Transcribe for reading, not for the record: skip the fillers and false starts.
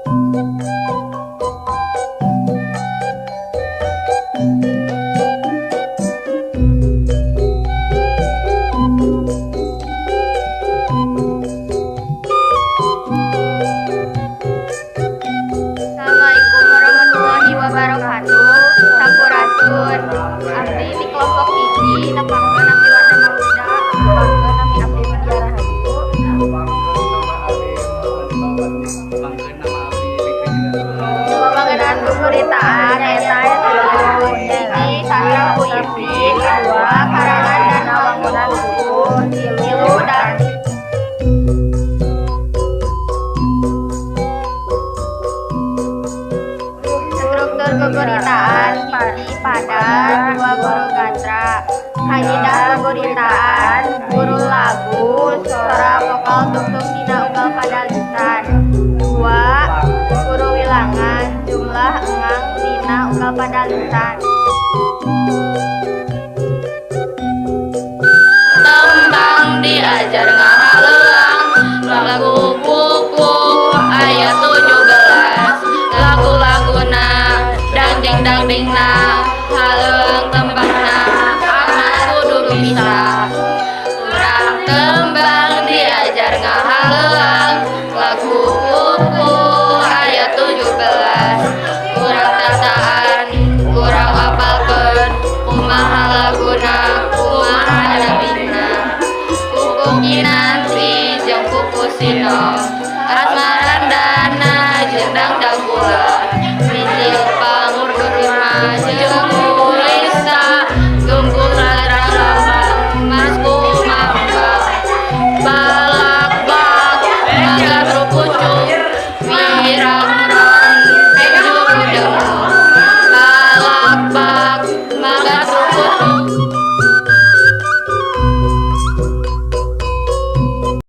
Assalamualaikum warahmatullahi wabarakatuh. Sampurasun. Abdi di kelompok hiji nepangkeun abdi warna maulida, nepangkeun nami abdi Widya Rahayu. Pembangunan keguritaan eta hiji sastra puisi, dua karangan dan bangunan buku, tilu dan struktur keguritaan hiji pada dua guru gatra, haidah keguritaan, guru lagu, suara vokal tung-tung dina unggal pada lisan, dua guru wilangan, jumlah engang dina unggal pada lisan.